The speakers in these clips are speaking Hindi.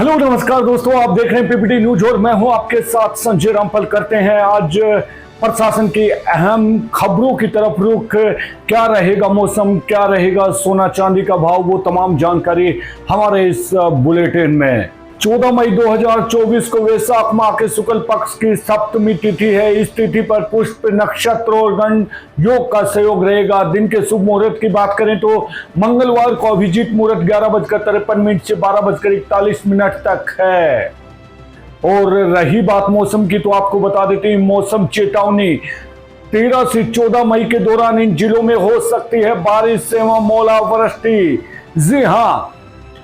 हेलो नमस्कार दोस्तों, आप देख रहे हैं पीपीटी न्यूज और मैं हूं आपके साथ संजय रामपाल। करते हैं आज प्रशासन की अहम खबरों की तरफ रुख। क्या रहेगा मौसम, क्या रहेगा सोना चांदी का भाव, वो तमाम जानकारी हमारे इस बुलेटिन में। 14 मई 2024 को वैशाख माह के शुक्ल पक्ष की सप्तमी तिथि है। इस तिथि पर पुष्प नक्षत्र और गण योग का सहयोग रहेगा। दिन के शुभ मुहूर्त की बात करें तो मंगलवार को अभिजीत मुहूर्त 11:53 से 12:41 तक है। और रही बात मौसम की तो आपको बता देते हैं मौसम चेतावनी 13 से 14 मई के दौरान इन जिलों में हो सकती है बारिश एवं ओलावृष्टि। जी हाँ,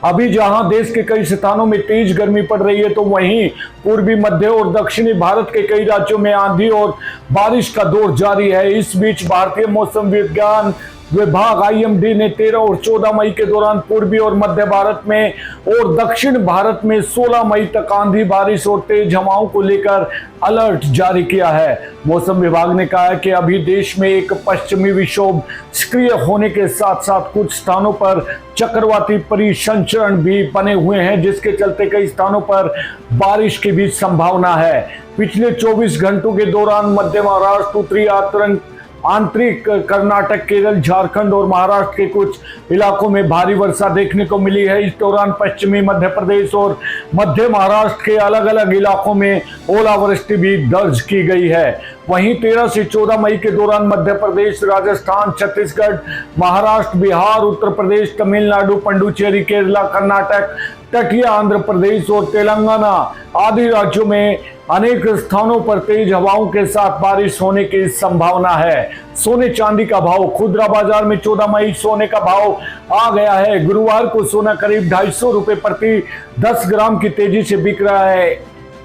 अभी जहां देश के कई स्थानों में तेज गर्मी पड़ रही है तो वहीं पूर्वी मध्य और दक्षिणी भारत के कई राज्यों में आंधी और बारिश का दौर जारी है। इस बीच भारतीय मौसम विज्ञान विभाग IMD ने 13 और 14 मई के दौरान पूर्वी और मध्य भारत में और दक्षिण भारत में 16 मई तक आंधी, बारिश और तेज हवाओं को लेकर अलर्ट जारी किया है। मौसम विभाग ने कहा है कि अभी देश में एक पश्चिमी विक्षोभ सक्रिय होने के साथ साथ कुछ स्थानों पर चक्रवाती परिसंचरण भी बने हुए हैं, जिसके चलते कई स्थानों पर बारिश की भी संभावना है। पिछले 24 घंटों के दौरान मध्य महाराष्ट्र, उत्तरी आंतरिक कर्नाटक, केरल, झारखंड और महाराष्ट्र के कुछ इलाकों में भारी वर्षा देखने को मिली है। इस दौरान पश्चिमी मध्य प्रदेश और मध्य महाराष्ट्र के अलग अलग इलाकों में ओलावृष्टि भी दर्ज की गई है। वहीं 13 से 14 मई के दौरान मध्य प्रदेश, राजस्थान, छत्तीसगढ़, महाराष्ट्र, बिहार, उत्तर प्रदेश, तमिलनाडु, पुडुचेरी, केरला, कर्नाटक, तटीय आंध्र प्रदेश और तेलंगाना आदि राज्यों में अनेक स्थानों पर तेज हवाओं के साथ बारिश होने की संभावना है। सोने चांदी का भाव खुदरा बाजार में 14 मई सोने का भाव आ गया है। गुरुवार को सोना करीब 250 रुपए प्रति 10 ग्राम की तेजी से बिक रहा है।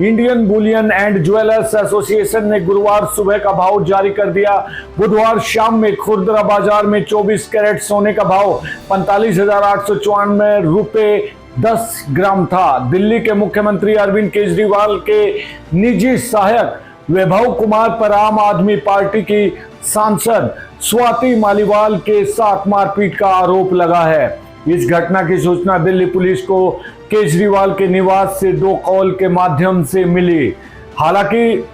Indian Boolean and jewellers association ने गुरुवार सुबह का भाव जारी कर दिया। बुधवार शाम में खुदरा बाजार में 24 कैरेट सोने का भाव 45,894 रुपए 10 ग्राम था। दिल्ली के मुख्यमंत्री अरविंद केजरीवाल के निजी सहायक वैभव कुमार पर आम आदमी पार्टी की सांसद स्वाति मालीवाल के साथ मारपीट का आरोप लगा है। इस घटना की सूचना दिल्ली पुलिस को केजरीवाल के निवास से 2 कॉल के माध्यम से मिली। हालांकि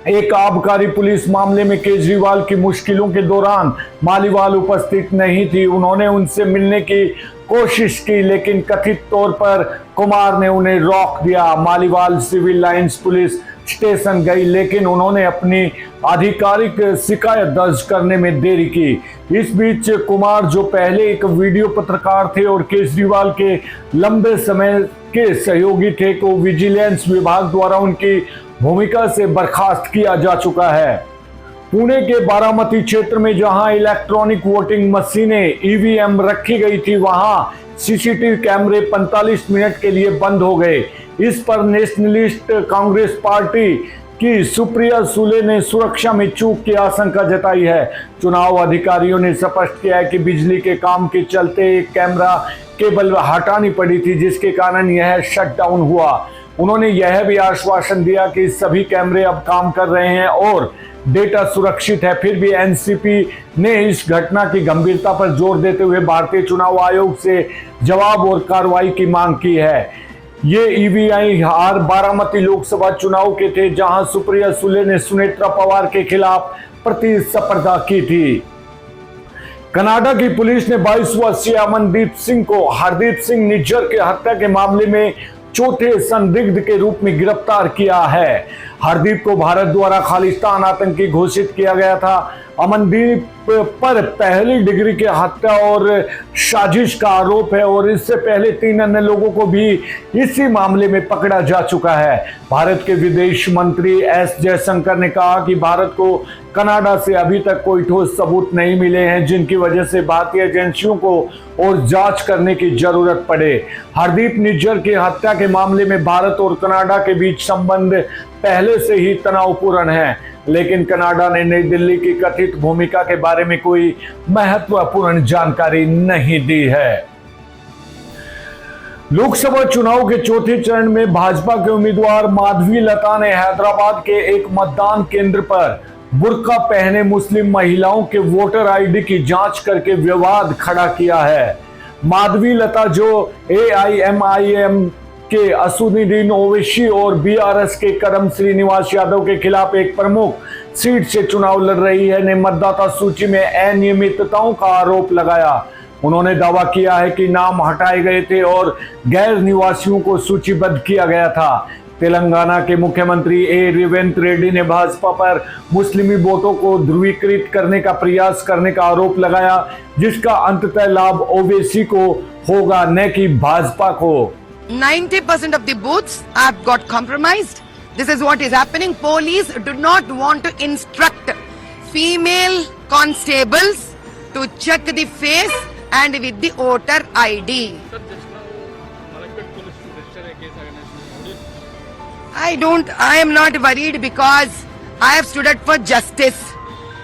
एक आबकारी पुलिस मामले में केजरीवाल की मुश्किलों के दौरान मालीवाल उपस्थित नहीं थी। उन्होंने उनसे मिलने की कोशिश की, लेकिन कथित तौर पर कुमार ने उन्हें रोक दिया। Maliwal Civil Lines police station गई, लेकिन उन्होंने अपनी आधिकारिक शिकायत दर्ज करने में देरी की। इस बीच कुमार, जो पहले एक वीडियो पत्रकार थे और केजरीवाल के लंबे समय के सहयोगी थे, को विजिलेंस विभाग द्वारा उनकी भूमिका से बर्खास्त किया जा चुका है। पुणे के बारामती क्षेत्र में जहां इलेक्ट्रॉनिक वोटिंग मशीनें EVM रखी गई थी, वहां CCTV कैमरे 45 मिनट के लिए बंद हो गए। इस पर नेशनलिस्ट कांग्रेस पार्टी की सुप्रिया सुले ने सुरक्षा में चूक की आशंका जताई है। चुनाव अधिकारियों ने स्पष्ट किया है कि बिजली के काम के चलते एक कैमरा केबल हटानी पड़ी थी, जिसके कारण यह शटडाउन हुआ। उन्होंने यह भी आश्वासन दिया कि सभी कैमरे अब काम कर रहे हैं और डेटा सुरक्षित है। फिर भी NCP ने इस घटना की गंभीरता पर जोर देते हुए भारतीय चुनाव आयोग से जवाब और कार्रवाई की मांग की है। ये EVM बारामती लोकसभा चुनाव के थे, जहां सुप्रिया सुले ने सुनेत्रा पवार के खिलाफ प्रतिस्पर्धा की थी। कनाडा की पुलिस ने 22 वर्षीय अमनदीप सिंह को हरदीप सिंह निज्जर के हत्या के मामले में चौथे संदिग्ध के रूप में गिरफ्तार किया है। हरदीप को भारत द्वारा खालिस्तान आतंकी घोषित किया गया था। अमनदीप पर पहली डिग्री के हत्या और साजिश का आरोप है और इससे पहले 3 अन्य लोगों को भी इसी मामले में पकड़ा जा चुका है। भारत के विदेश मंत्री S जयशंकर ने कहा कि भारत को कनाडा से अभी तक कोई ठोस सबूत नहीं मिले हैं, जिनकी वजह से भारतीय एजेंसियों को और जांच करने की जरूरत पड़े। हरदीप निज्जर की हत्या के मामले में भारत और कनाडा के बीच संबंध पहले से ही तनावपूर्ण है, लेकिन कनाडा ने नई दिल्ली की कथित भूमिका के बारे में कोई महत्वपूर्ण जानकारी नहीं दी है। लोकसभा चुनाव के चौथे चरण में भाजपा के उम्मीदवार माधवी लता ने हैदराबाद के एक मतदान केंद्र पर बुर्का पहने मुस्लिम महिलाओं के वोटर ID की जांच करके विवाद खड़ा किया है। माधवी लता, जो AIMIM के असुद्दीन ओवैसी और बीआरएस के करम श्रीनिवास यादव के खिलाफ एक प्रमुख सीट से चुनाव लड़ रही है ने मतदाता सूची में अनियमितताओं का आरोप लगाया। उन्होंने दावा किया है कि नाम हटाए गए थे और गैर निवासियों को सूचीबद्ध किया गया था। तेलंगाना के मुख्यमंत्री रेवंत रेड्डी ने भाजपा पर मुस्लिमी वोटों को ध्रुवीकृत करने का प्रयास करने का आरोप लगाया, जिसका अंततः लाभ ओवैसी को होगा, न कि भाजपा को। 90% of the booths have got compromised. This is what is happening. Police do not want to instruct female constables to check the face and with the voter ID. I am not worried because I have stood up for justice.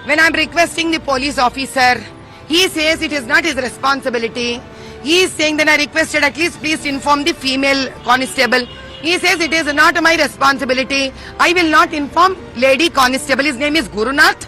When I am requesting the police officer, he says it is not his responsibility. He is saying that I requested at least please inform the female constable. He says it is not my responsibility. I will not inform lady constable. His name is Gurunath.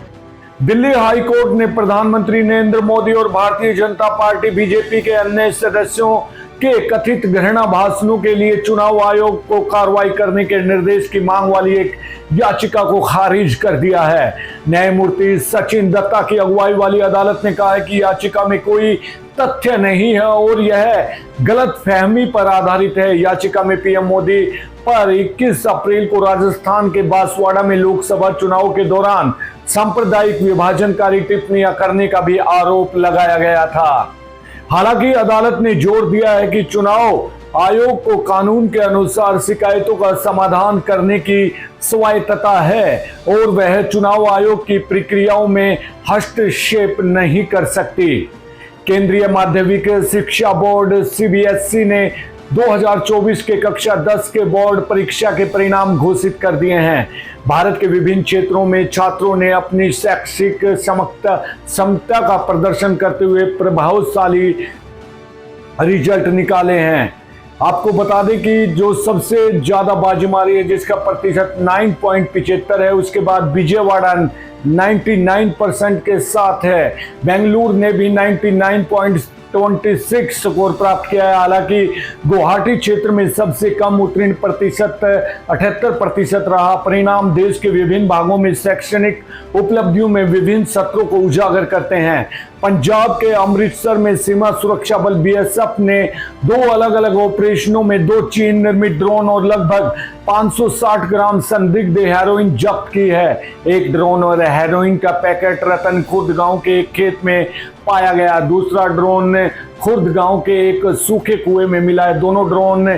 Delhi high court ने प्रधानमंत्री नरेंद्र मोदी और भारतीय जनता पार्टी बीजेपी के अन्य सदस्यों के कथित घृणा भाषणों के लिए चुनाव आयोग को कार्रवाई करने के निर्देश की मांग वाली एक याचिका को खारिज कर दिया है। न्यायमूर्ति सचिन दत्ता की अगुवाई वाली अदालत ने कहा है कि याचिका में कोई तथ्य नहीं है और यह गलतफहमी पर आधारित है। याचिका में पीएम मोदी पर 21 अप्रैल को राजस्थान के बांसवाड़ा में लोकसभा चुनाव के दौरान सांप्रदायिक विभाजनकारी टिप्पणियां करने का भी आरोप लगाया गया था। हालांकि अदालत ने जोर दिया है कि चुनाव आयोग को कानून के अनुसार शिकायतों का समाधान करने की स्वायत्तता है और वह चुनाव आयोग की प्रक्रियाओं में हस्तक्षेप नहीं कर सकती। केंद्रीय माध्यमिक शिक्षा बोर्ड सीबीएसई ने 2024 के कक्षा 10 के बोर्ड परीक्षा के परिणाम घोषित कर दिए हैं। भारत के विभिन्न क्षेत्रों में छात्रों ने अपनी शैक्षिक क्षमता का प्रदर्शन करते हुए प्रभावशाली रिजल्ट निकाले हैं। आपको बता दें कि जो सबसे ज्यादा बाजी मारी है, जिसका प्रतिशत 9.75 है, उसके बाद विजयवाड़ा 99% के साथ है। बेंगलुरु ने भी 99.26 स्कोर प्राप्त किया है। हालांकि गुवाहाटी क्षेत्र में सबसे कम उत्तीर्ण प्रतिशत 78% रहा। परिणाम देश के विभिन्न भागों में शैक्षणिक उपलब्धियों में विभिन्न सत्रों को उजागर करते हैं। पंजाब के अमृतसर में सीमा सुरक्षा बल बीएसएफ ने 2 अलग अलग ऑपरेशनों में 2 चीन निर्मित ड्रोन और लगभग 560 ग्राम संदिग्ध हेरोइन जब्त की है। एक ड्रोन और हेरोइन का पैकेट रतन खुर्द गांव के एक खेत में पाया गया। दूसरा ड्रोन खुर्द गांव के एक सूखे कुएं में मिला है। दोनों ड्रोन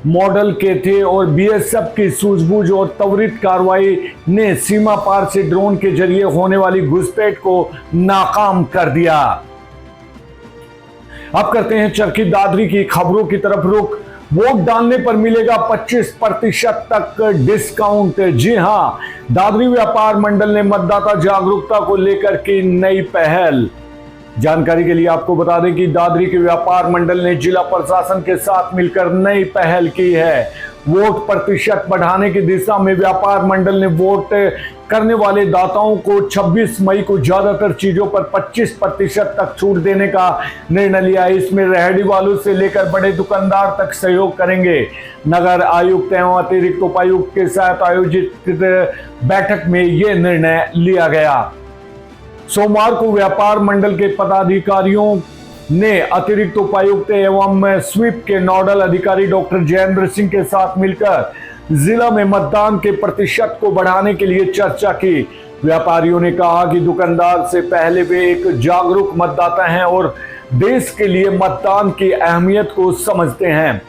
मॉडल के थे और बीएसएफ की सूझबूझ और त्वरित कार्रवाई ने सीमा पार से ड्रोन के जरिए होने वाली घुसपैठ को नाकाम कर दिया। अब करते हैं चरखी दादरी की खबरों की तरफ रुख। वोट डालने पर मिलेगा 25% तक डिस्काउंट। जी हां, दादरी व्यापार मंडल ने मतदाता जागरूकता को लेकर की नई पहल। जानकारी के लिए आपको बता दें कि दादरी के व्यापार मंडल ने जिला प्रशासन के साथ मिलकर नई पहल की है। वोट प्रतिशत बढ़ाने की दिशा में व्यापार मंडल ने वोट करने वाले दाताओं को 26 मई को ज्यादातर चीजों पर 25% तक छूट देने का निर्णय लिया है। इसमें रेहड़ी वालों से लेकर बड़े दुकानदार तक सहयोग करेंगे। नगर आयुक्त एवं अतिरिक्त उपायुक्त के साथ आयोजित बैठक में यह निर्णय लिया गया। सोमवार को व्यापार मंडल के पदाधिकारियों ने अतिरिक्त उपायुक्त एवं स्वीप के नोडल अधिकारी डॉक्टर जयेंद्र सिंह के साथ मिलकर जिला में मतदान के प्रतिशत को बढ़ाने के लिए चर्चा की। व्यापारियों ने कहा कि दुकानदार से पहले वे एक जागरूक मतदाता हैं और देश के लिए मतदान की अहमियत को समझते हैं।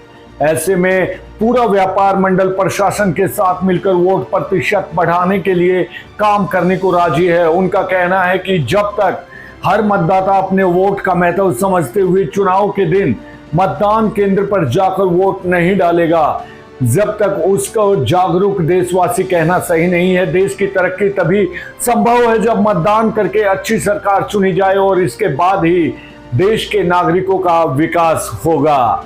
ऐसे में पूरा व्यापार मंडल प्रशासन के साथ मिलकर वोट प्रतिशत बढ़ाने के लिए काम करने को राजी है। उनका कहना है कि जब तक हर मतदाता अपने वोट का महत्व समझते हुए चुनाव के दिन मतदान केंद्र पर जाकर वोट नहीं डालेगा, जब तक उसको जागरूक देशवासी कहना सही नहीं है। देश की तरक्की तभी संभव है जब मतदान करके अच्छी सरकार चुनी जाए और इसके बाद ही देश के नागरिकों का विकास होगा।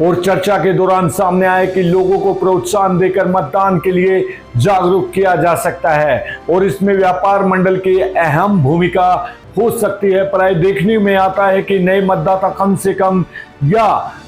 और चर्चा के दौरान सामने आया कि लोगों को प्रोत्साहन देकर मतदान के लिए जागरूक किया जा सकता है और इसमें व्यापार मंडल की अहम भूमिका हो सकती है। प्राय देखने में आता है कि नए मतदाता कम से कम या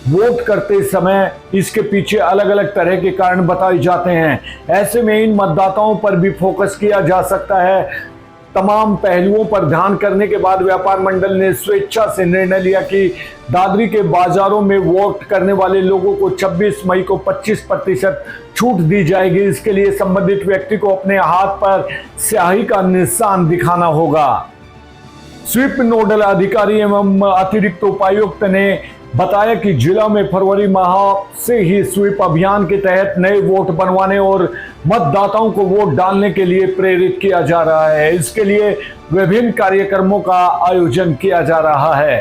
वोट करते समय इसके पीछे अलग अलग तरह के कारण बताए जाते हैं। ऐसे में इन मतदाताओं पर भी फोकस किया जा सकता है। तमाम पहलुओं पर ध्यान करने के बाद व्यापार मंडल ने स्वेच्छा से निर्णय लिया कि दादरी के बाजारों में वोट करने वाले लोगों को 26 मई को 25% छूट दी जाएगी। इसके लिए संबंधित व्यक्ति को अपने हाथ पर स्याही का निशान दिखाना होगा। स्वीप नोडल अधिकारी एवं अतिरिक्त उपायुक्त ने बताया कि जिला में फरवरी माह से ही स्वीप अभियान के तहत नए वोट बनवाने और मतदाताओं को वोट डालने के लिए प्रेरित किया जा रहा है। इसके लिए विभिन्न कार्यक्रमों का आयोजन किया जा रहा है।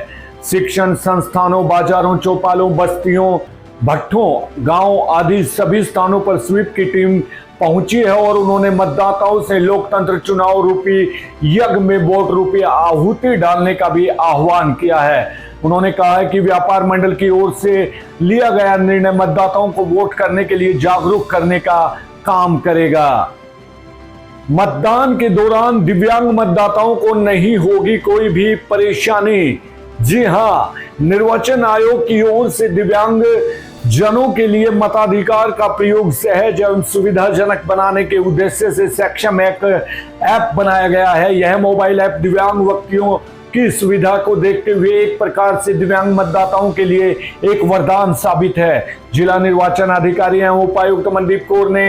शिक्षण संस्थानों, बाजारों, चौपालों, बस्तियों, भट्ठों, गांव आदि सभी स्थानों पर स्वीप की टीम पहुंची है और उन्होंने मतदाताओं से लोकतंत्र चुनाव रूपी यज्ञ में वोट रूपी आहुति डालने का भी आह्वान किया है। उन्होंने कहा है कि व्यापार मंडल की ओर से लिया गया निर्णय मतदाताओं को वोट करने के लिए जागरूक करने का काम करेगा। मतदान के दौरान दिव्यांग मतदाताओं को नहीं होगी कोई भी परेशानी। जी हां, निर्वाचन आयोग की ओर से दिव्यांग जनों के लिए मताधिकार का प्रयोग सहज एवं सुविधाजनक बनाने के उद्देश्य से सक्षम एक ऐप बनाया गया है। यह मोबाइल ऐप दिव्यांग व्यक्तियों की सुविधा को देखते हुए एक प्रकार से दिव्यांग मतदाताओं के लिए एक वरदान साबित है। जिला निर्वाचन अधिकारी एवं उपायुक्त मनदीप कौर ने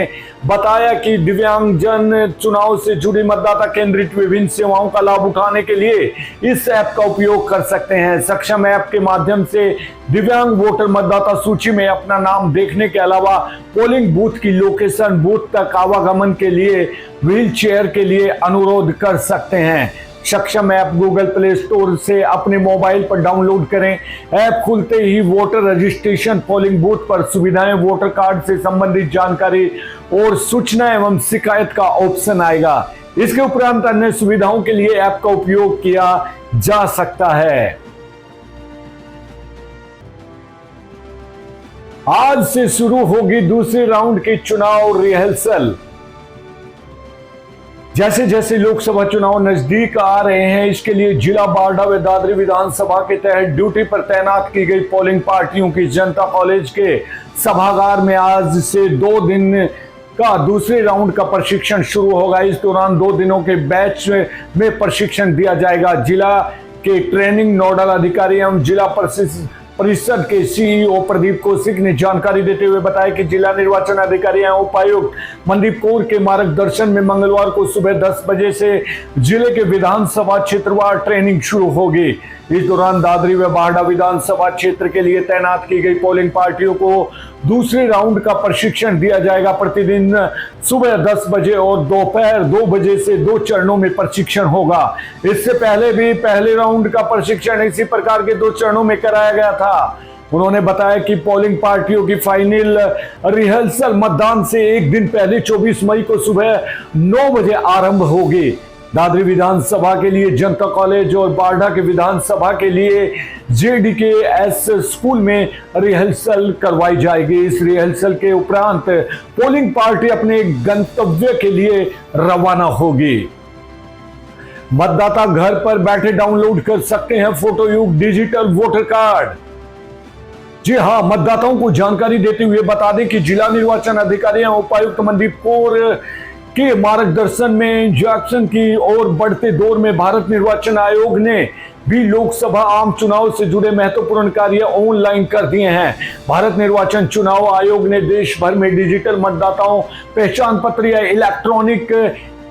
बताया कि दिव्यांग जन चुनाव से जुड़ी मतदाता केंद्रित विभिन्न सेवाओं का लाभ उठाने के लिए इस ऐप का उपयोग कर सकते हैं। सक्षम ऐप के माध्यम से दिव्यांग वोटर मतदाता सूची में अपना नाम देखने के अलावा पोलिंग बूथ की लोकेशन, बूथ तक आवागमन के लिए व्हील चेयर के लिए अनुरोध कर सकते हैं। सक्षम ऐप गूगल प्ले स्टोर से अपने मोबाइल पर डाउनलोड करें। ऐप खुलते ही वोटर रजिस्ट्रेशन, पोलिंग बूथ पर सुविधाएं, वोटर कार्ड से संबंधित जानकारी और सूचना एवं शिकायत का ऑप्शन आएगा। इसके उपरांत अन्य सुविधाओं के लिए ऐप का उपयोग किया जा सकता है। आज से शुरू होगी दूसरे राउंड की चुनाव रिहर्सल। जैसे जैसे लोकसभा चुनाव नजदीक आ रहे हैं, इसके लिए जिला बारडा व दादरी विधानसभा के तहत ड्यूटी पर तैनात की गई पोलिंग पार्टियों की जनता कॉलेज के सभागार में आज से 2 दिन का दूसरे राउंड का प्रशिक्षण शुरू होगा। इस दौरान 2 दिनों के बैच में प्रशिक्षण दिया जाएगा। जिला के ट्रेनिंग नोडल अधिकारी एवं जिला परिषद के सीईओ प्रदीप कौशिक ने जानकारी देते हुए बताया कि जिला निर्वाचन अधिकारी एवं उपायुक्त मनदीप कौर के मार्गदर्शन में मंगलवार को सुबह 10 बजे से जिले के विधानसभा क्षेत्रवार ट्रेनिंग शुरू होगी। इस दौरान दादरी व बारडा विधानसभा क्षेत्र के लिए तैनात की गई पोलिंग पार्टियों को दूसरे राउंड का प्रशिक्षण दिया जाएगा। प्रतिदिन सुबह 10 बजे और दोपहर 2 बजे से 2 चरणों में प्रशिक्षण होगा। इससे पहले भी पहले राउंड का प्रशिक्षण इसी प्रकार के 2 चरणों में कराया गया था। उन्होंने बताया कि पोलिंग पार्टियों की फाइनल रिहर्सल मतदान से एक दिन पहले 24 मई को सुबह 9 बजे आरंभ होगी। दादरी विधानसभा के लिए जनता कॉलेज और बारडा के विधानसभा के लिए JDKS स्कूल में रिहर्सल करवाई जाएगी। इस रिहर्सल के उपरांत पोलिंग पार्टी अपने गंतव्य के लिए रवाना होगी। मतदाता घर पर बैठे डाउनलोड कर सकते हैं फोटोयुक्त डिजिटल वोटर कार्ड। जी हां, मतदाताओं को जानकारी देते हुए बता दें कि जिला निर्वाचन अधिकारी एवं उपायुक्त मनदीप कौर के मार्गदर्शन में जैक्सन की ओर बढ़ते दौर में भारत निर्वाचन आयोग ने भी लोकसभा आम चुनाव से जुड़े महत्वपूर्ण कार्य ऑनलाइन कर दिए हैं। भारत निर्वाचन चुनाव आयोग ने देश भर में डिजिटल मतदाताओं पहचान पत्र या electronic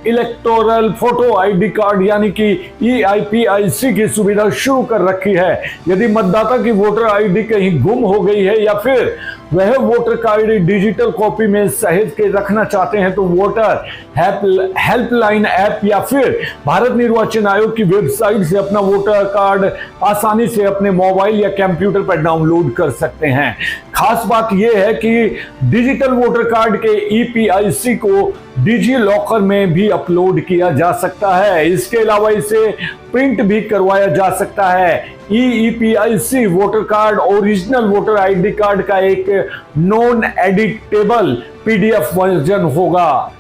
electoral photo ID card यानी कि EIPIC की सुविधा शुरू कर रखी है। यदि मतदाता की वोटर आईडी कहीं गुम हो गई है या फिर वह वोटर कार्ड डिजिटल कॉपी में सहेज के रखना चाहते हैं तो वोटर हेल्पलाइन ऐप या फिर भारत निर्वाचन आयोग की वेबसाइट से अपना वोटर कार्ड आसानी से अपने मोबाइल या कंप्यूटर पर डाउनलोड कर सकते हैं। खास बात यह है कि डिजिटल वोटर कार्ड के EPIC को डिजी लॉकर में भी अपलोड किया जा सकता है। इसके अलावा इसे प्रिंट भी करवाया जा सकता है। EPIC voter card original voter ID card का एक नॉन एडिटेबल PDF वर्जन होगा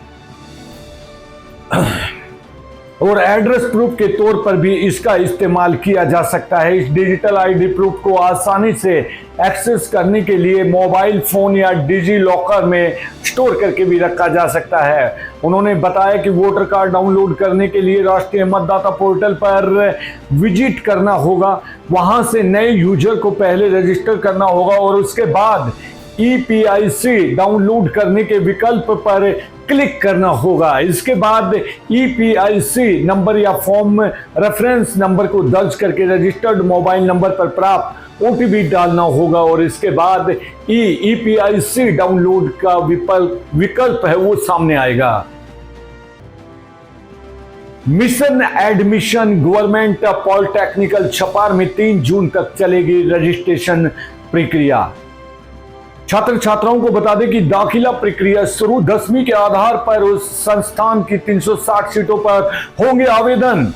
और एड्रेस प्रूफ के तौर पर भी इसका इस्तेमाल किया जा सकता है। इस डिजिटल आईडी प्रूफ को आसानी से एक्सेस करने के लिए मोबाइल फोन या डिजी लॉकर में स्टोर करके भी रखा जा सकता है। उन्होंने बताया कि वोटर कार्ड डाउनलोड करने के लिए राष्ट्रीय मतदाता पोर्टल पर विजिट करना होगा, वहां से नए यूजर को पहले रजिस्टर करना होगा और उसके बाद EPIC डाउनलोड करने के विकल्प पर क्लिक करना होगा। इसके बाद EPIC नंबर या फॉर्म रेफरेंस नंबर को दर्ज करके रजिस्टर्ड मोबाइल नंबर पर प्राप्त OTP डालना होगा और इसके बाद EPIC डाउनलोड का विकल्प है वो सामने आएगा। Mission admission government polytechnical Chhapar में 3 जून तक चलेगी रजिस्ट्रेशन प्रक्रिया। छात्र छात्राओं को बता दें कि दाखिला प्रक्रिया शुरू 10वीं के आधार पर उस संस्थान की 360 सीटों पर होंगे आवेदन।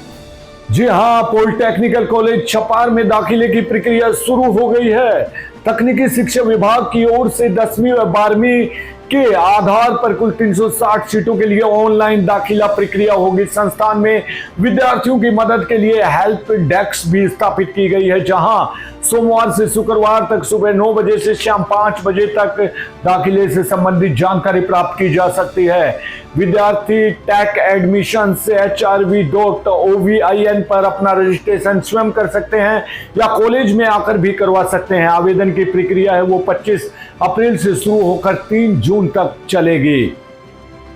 जी हां, पॉलिटेक्निकल कॉलेज छपार में दाखिले की प्रक्रिया शुरू हो गई है। तकनीकी शिक्षा विभाग की ओर से 10वीं व 12वीं के आधार पर कुल 360 सीटों के लिए ऑनलाइन दाखिला प्रक्रिया होगी। संस्थान में विद्यार्थियों की मदद के लिए हेल्प डेस्क भी स्थापित की गई है, जहां सोमवार से शुक्रवार तक सुबह 9 बजे से शाम 5 बजे तक दाखिले से संबंधित जानकारी प्राप्त की जा सकती है। विद्यार्थी टेक एडमिशन से hrv.ovin पर अपना रजिस्ट्रेशन स्वयं कर सकते हैं या कॉलेज में आकर भी करवा सकते हैं। आवेदन की प्रक्रिया है वो 25 अप्रैल से शुरू होकर 3 जून तक चलेगी।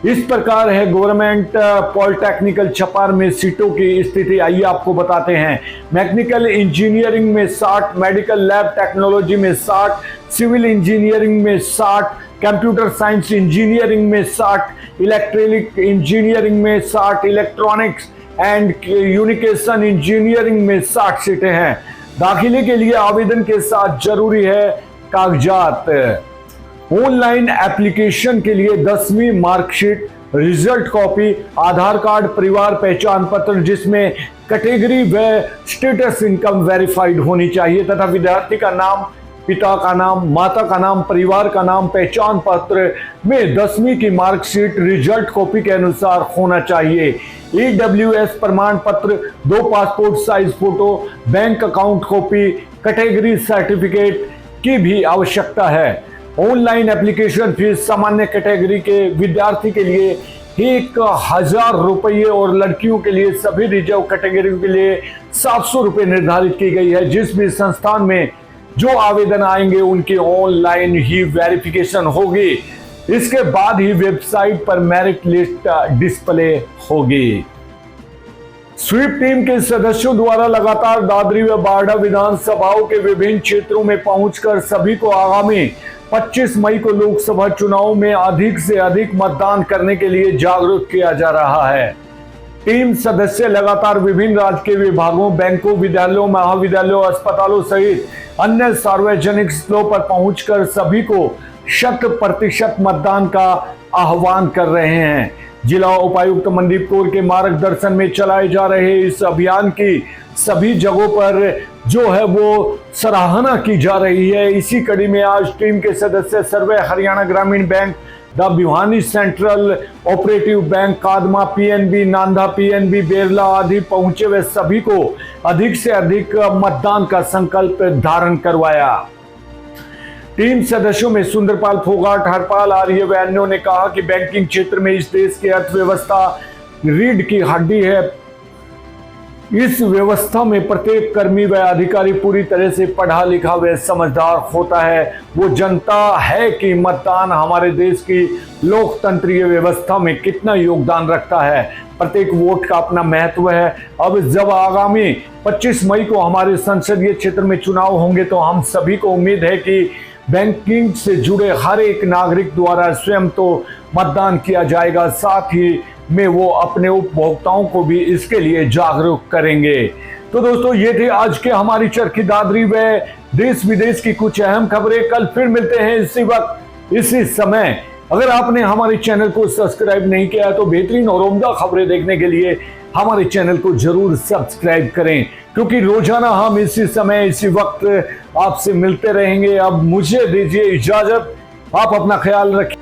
इस प्रकार है गवर्नमेंट पॉलिटेक्निकल छपार में सीटों की स्थिति। आइए आपको बताते हैं। मैकेनिकल इंजीनियरिंग में 60, मेडिकल लैब टेक्नोलॉजी में 60, सिविल इंजीनियरिंग में 60, कंप्यूटर साइंस इंजीनियरिंग में 60, इलेक्ट्रॉनिक इंजीनियरिंग में 60, इलेक्ट्रॉनिक्स एंड कम्युनिकेशन इंजीनियरिंग में 60 सीटें हैं। दाखिले के लिए आवेदन के साथ जरूरी है कागजात। ऑनलाइन एप्लीकेशन के लिए 10वीं मार्कशीट, रिजल्ट कॉपी, आधार कार्ड, परिवार पहचान पत्र जिसमें कैटेगरी व स्टेटस इनकम वेरीफाइड होनी चाहिए तथा विद्यार्थी का नाम, पिता का नाम, माता का नाम, परिवार का नाम पहचान पत्र में 10वीं की मार्कशीट रिजल्ट कॉपी के अनुसार होना चाहिए। EWS प्रमाण पत्र, 2 passport size photo, bank account copy, category certificate की भी आवश्यकता है। ऑनलाइन एप्लीकेशन फीस सामान्य कैटेगरी के विद्यार्थी के लिए 1000 रुपये और लड़कियों के लिए सभी रिजर्व कैटेगरी के लिए 700 रुपये निर्धारित की गई है। जिस भी संस्थान में जो आवेदन आएंगे उनकी ऑनलाइन ही वेरिफिकेशन होगी। इसके बाद ही वेबसाइट पर मेरिट लिस्ट डिस्प्ले होगी। स्वीप टीम के सदस्यों द्वारा लगातार दादरी व बारडा विधानसभाओं के विभिन्न क्षेत्रों में पहुंचकर सभी को आगामी 25 मई को लोकसभा चुनाव में अधिक से अधिक मतदान करने के लिए जागरूक किया जा रहा है। टीम सदस्य लगातार विभिन्न राजकीय विभागों, बैंकों, विद्यालयों, महाविद्यालयों, अस्पतालों सहित अन्य सार्वजनिक स्थलों पर पहुंचकर सभी को 100% मतदान का आह्वान कर रहे हैं। जिला उपायुक्त मनदीप कौर के मार्गदर्शन में चलाए जा रहे इस अभियान की सभी जगहों पर जो है वो सराहना की जा रही है। इसी कड़ी में आज टीम के सदस्य सर्वे Haryana Gramin bank, the Bhiwani central operative bank, Kadma PNB, Nanda PNB, Berla आदि पहुंचे वे सभी को अधिक से अधिक मतदान का संकल्प धारण करवाया। टीम सदस्यों में सुंदरपाल फोगाट, हरपाल आर्य व अन्यों ने कहा कि बैंकिंग क्षेत्र में इस देश की अर्थव्यवस्था रीढ़ की हड्डी है। इस व्यवस्था में प्रत्येक कर्मी व अधिकारी पूरी तरह से पढ़ा लिखा व समझदार होता है। वो जनता है कि मतदान हमारे देश की लोकतंत्रीय व्यवस्था में कितना योगदान रखता है। प्रत्येक वोट का अपना महत्व है। अब जब आगामी 25 मई को हमारे संसदीय क्षेत्र में चुनाव होंगे तो हम सभी को उम्मीद है कि बैंकिंग से जुड़े हर एक नागरिक द्वारा स्वयं तो मतदान किया जाएगा, साथ ही में वो अपने उपभोक्ताओं को भी इसके लिए जागरूक करेंगे। तो दोस्तों, ये थे आज के हमारी चरखी दादरी व देश विदेश की कुछ अहम खबरें। कल फिर मिलते हैं इसी वक्त इसी समय। अगर आपने हमारे चैनल को सब्सक्राइब नहीं किया है तो बेहतरीन और उम्दा खबरें देखने के लिए हमारे चैनल को जरूर सब्सक्राइब करें, क्योंकि रोजाना हम इसी समय इसी वक्त आपसे मिलते रहेंगे। अब मुझे दीजिए इजाजत, आप अपना ख्याल रखें।